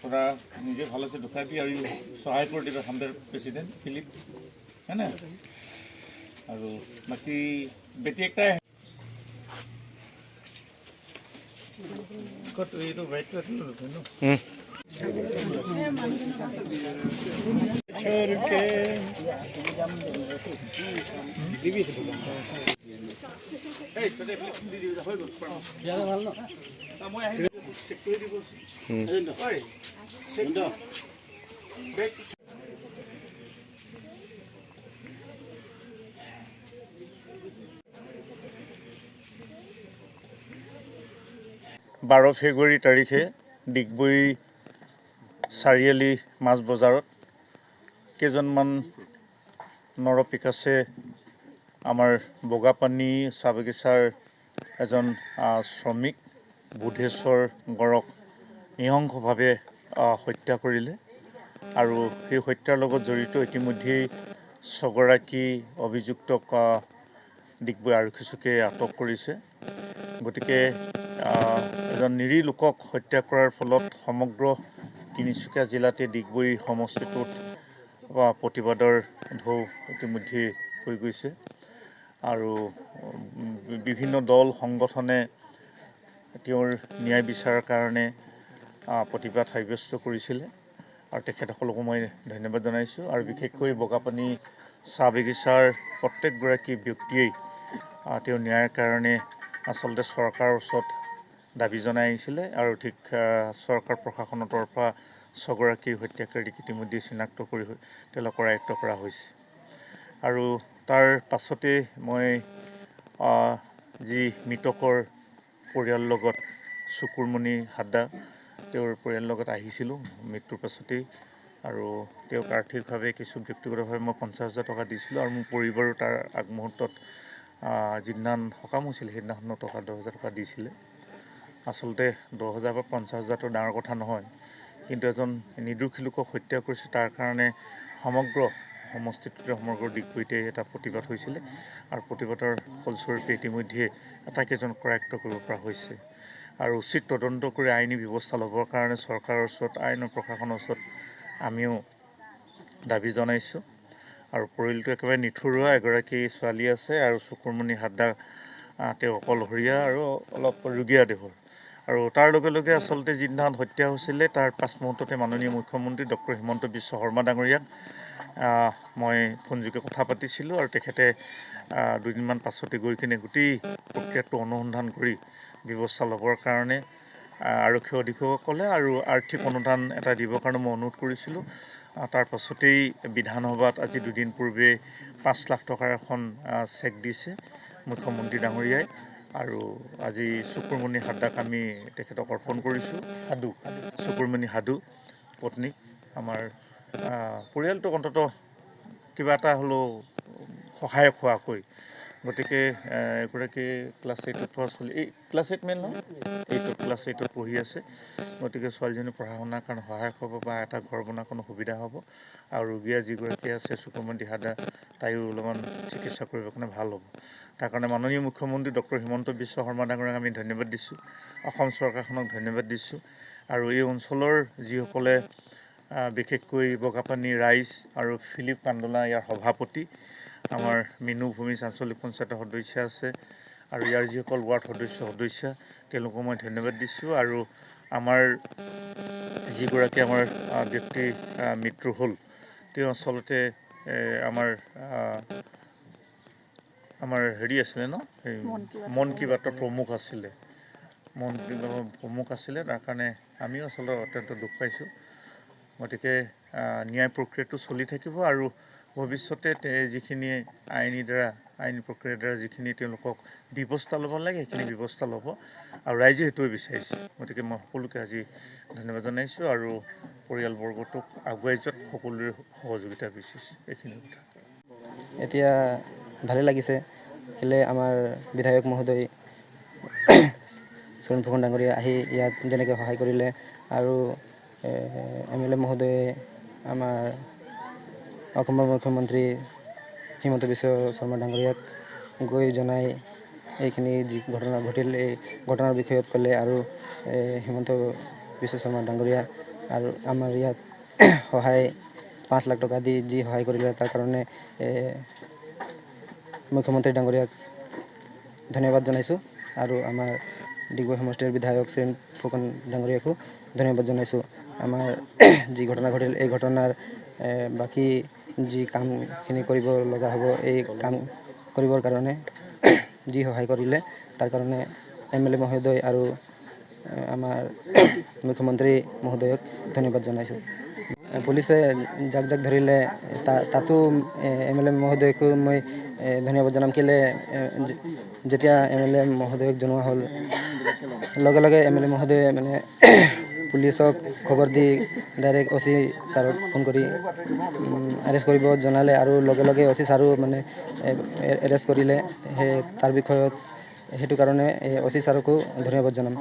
थोड़ा मुझे भलो से ढुका दी और सहाय कर दिबा हमदर प्रेसिडेंट फिलिप है ना और बाकी बेटी एक कत ये तो वाइट कलर नो छोड़ के এই তোতে দি দি হৈ গল জানা ভাল ন মই আহি চেক কৰি দিব ওই চেক বেক 12 ফেব্ৰুৱাৰী তাৰিখে ডিগবৈ চাৰিআলি মাছ বজাৰত কেইজনমান নৰপিকাছে আমাৰ বগাপানী চাহ বাগিচাৰ এজন শ্ৰমিক বুধেশ্বৰ গড়ক নিহংসভাৱে হত্যা কৰিলে আৰু সেই হত্যাৰ লগত জড়িত ইতিমধ্যেই 6 গৰাকী অভিযুক্তক ডিগবৈ আৰক্ষী চকীয়ে আটক কৰিছে গতিকে এজন নিৰীহ লোকক হত্যা কৰাৰ ফলত সমগ্ৰ তিনিচুকীয়া জিলাতে ডিগবৈ সমষ্টিটোত প্ৰতিবাদৰ ঢৌ ইতিমধ্যে হৈ গৈছে আৰু বিভিন্ন দল সংগঠনে তেওঁৰ ন্যায় বিচাৰৰ কাৰণে প্ৰতিবাদ সাব্যস্ত কৰিছিলে আৰু তেখেতসকলক মই ধন্যবাদ জনাইছোঁ আৰু বিশেষকৈ বগাপানী চাহ বাগিচাৰ প্ৰত্যেকগৰাকী ব্যক্তিয়েই তেওঁৰ ন্যায়ৰ কাৰণে আচলতে চৰকাৰৰ ওচৰত দাবী জনাই আহিছিলে আৰু ঠিক চৰকাৰ প্ৰশাসনৰ তৰফা 6 গৰাকী হত্যাকাৰীক ইতিমধ্যে চিনাক্ত কৰি তেওঁলোকৰ আয়ত্ত কৰা হৈছে আৰু তাৰ পাছতে মই যি মৃতকৰ পৰিয়ালৰ লগত শুকুৰমণি হাদ্দা তেওঁৰ পৰিয়ালৰ লগত আহিছিলোঁ মৃত্যুৰ পাছতেই আৰু তেওঁক আৰ্থিকভাৱে কিছু ব্যক্তিগতভাৱে মই 50,000 টকা দিছিলোঁ আৰু মোৰ পৰিবাৰো তাৰ আগমুহূৰ্তত যিদিনাখন সকাম হৈছিল সেইদিনাখনো টকা 10,000 টকা দিছিলে আচলতে 10,000 বা 50,000 ডাঙৰ কথা নহয় কিন্তু এজন নিৰ্দোষী লোকক হত্যা কৰিছে তাৰ কাৰণে সমগ্ৰ সমষ্টিটোতে সমগ্ৰ ডিগবৈতে এটা প্ৰতিবাদ হৈছিলে আৰু প্ৰতিবাদৰ ফলস্বৰূপে ইতিমধ্যে আটাইকেইজন কৰায়ত্ব কৰিব পৰা হৈছে আৰু উচিত তদন্ত কৰি আইনী ব্যৱস্থা ল'বৰ কাৰণে চৰকাৰৰ ওচৰত আইন প্ৰশাসনৰ ওচৰত আমিও দাবী জনাইছোঁ আৰু পৰিয়ালটো একেবাৰে নিঠুৰুৱা এগৰাকী ছোৱালী আছে আৰু শুকুৰমণি হাদ্দা তেওঁ অকলশৰীয়া আৰু অলপ ৰোগীয়া দেহৰ আৰু তাৰ লগে লগে আচলতে যিদিনাখন হত্যা হৈছিলে তাৰ পাছ মুহূৰ্ততে মাননীয় মুখ্যমন্ত্ৰী ডক্টৰ হিমন্ত বিশ্ব শৰ্মা ডাঙৰীয়াক মই ফোনযোগে কথা পাতিছিলোঁ আৰু তেখেতে দুদিনমান পাছতে গৈ কিনে গোটেই প্ৰক্ৰিয়াটো অনুসন্ধান কৰি ব্যৱস্থা ল'বৰ কাৰণে আৰক্ষী অধীক্ষকসকলে আৰু আৰ্থিক অনুদান এটা দিবৰ কাৰণে মই অনুৰোধ কৰিছিলোঁ তাৰ পাছতেই বিধানসভাত আজি দুদিন পূৰ্বে 5 লাখ টকাৰ এখন চেক দিছে মুখ্যমন্ত্ৰী ডাঙৰীয়াই আৰু আজি শুকুৰমণি হাদ্দাক আমি তেখেতক অৰ্পণ কৰিছোঁ শুকুৰমণি হাদু পত্নীক আমাৰ পৰিয়ালটোক অন্ততঃ কিবা এটা হ'লেও সহায়ক হোৱাকৈ গতিকে এগৰাকী ক্লাছ 8ত পঢ়া ছোৱালী এই ক্লাছ 8 মেন নহয় 8ত ক্লাছ 8ত পঢ়ি আছে গতিকে ছোৱালীজনী পঢ়া শুনাৰ কাৰণে সহায়ক হ'ব বা এটা ঘৰ বনোৱাৰ কোনো সুবিধা হ'ব আৰু ৰোগীয়া যিগৰাকী আছে শুকুৰমণি হাদ্দা তাইও অলপমান চিকিৎসা কৰিবৰ কাৰণে ভাল হ'ব তাৰ কাৰণে মাননীয় মুখ্যমন্ত্ৰী ডক্টৰ হিমন্ত বিশ্ব শৰ্মা ডাঙৰীয়াক আমি ধন্যবাদ দিছোঁ অসম চৰকাৰখনক ধন্যবাদ দিছোঁ আৰু এই অঞ্চলৰ যিসকলে বিশেষকৈ বগাপানী ৰাইজ আৰু ফিলিপ কান্দোলা ইয়াৰ সভাপতি আমাৰ মিনু ভূমি আঞ্চলিক পঞ্চায়তৰ সদস্য আছে আৰু ইয়াৰ যিসকল ৱাৰ্ড সদস্য তেওঁলোকক মই ধন্যবাদ দিছোঁ আৰু আমাৰ যিগৰাকী আমাৰ ব্যক্তি মৃত্যু হ'ল তেওঁ আচলতে আমাৰ হেৰি আছিলে ন মন কি বাতৰ প্ৰমুখ আছিলে তাৰ কাৰণে আমিও আচলতে অত্যন্ত দুখ পাইছোঁ গতিকে ন্যায় প্ৰক্ৰিয়াটো চলি থাকিব আৰু ভৱিষ্যতে যিখিনি আইনী প্ৰক্ৰিয়াৰ দ্বাৰা যিখিনি তেওঁলোকক ব্যৱস্থা ল'ব লাগে সেইখিনি ব্যৱস্থা ল'ব আৰু ৰাইজে সেইটোৱে বিচাৰিছে গতিকে মই সকলোকে আজি ধন্যবাদ জনাইছোঁ আৰু পৰিয়ালবৰ্গটোক আগুৱাই যোৱাত সকলোৰে সহযোগিতা বিচাৰিছোঁ এইখিনি কথা এতিয়া ভালে লাগিছে কেলে আমাৰ বিধায়ক মহোদয় চৰণ ফুকন ডাঙৰীয়া আহি ইয়াত যেনেকৈ সহায় কৰিলে আৰু MLA মহোদয়ে আমাৰ অসমৰ মুখ্যমন্ত্ৰী হিমন্ত বিশ্ব শৰ্মা ডাঙৰীয়াক গৈ জনাই এইখিনি যি ঘটনা ঘটিল এই ঘটনাৰ বিষয়ত ক'লে আৰু হিমন্ত বিশ্ব শৰ্মা ডাঙৰীয়া আৰু আমাৰ ইয়াত সহায় 5 লাখ টকা দি যি সহায় কৰিলে তাৰ কাৰণে মুখ্যমন্ত্ৰী ডাঙৰীয়াক ধন্যবাদ জনাইছোঁ আৰু আমাৰ ডিগবৈ সমষ্টিৰ বিধায়ক শ্ৰী ফুকন ডাঙৰীয়াকো ধন্যবাদ জনাইছোঁ। আমাৰ যি ঘটনা ঘটিল এই ঘটনাৰ বাকী যি কামখিনি কৰিব লগা হ'ব এই কাম কৰিবৰ কাৰণে যি সহায় কৰিলে তাৰ কাৰণে MLA মহোদয় আৰু আমাৰ মুখ্যমন্ত্ৰী মহোদয়ক ধন্যবাদ জনাইছোঁ। পুলিচে যাক ধৰিলে তাতো MLA মহোদয়কো মই ধন্যবাদ জনাম কেলে যেতিয়া MLA মহোদয়ক জনোৱা হ'ল লগে লগে MLA মহোদয়ে মানে পুলিচক খবৰ দি ডাইৰেক্ট OC ছাৰক ফোন কৰি এৰেষ্ট কৰিব জনালে আৰু লগে লগে OC ছাৰো মানে এৰেষ্ট কৰিলে তাৰ বিষয়ত সেইটো কাৰণে OC ছাৰকো ধন্যবাদ জনাম।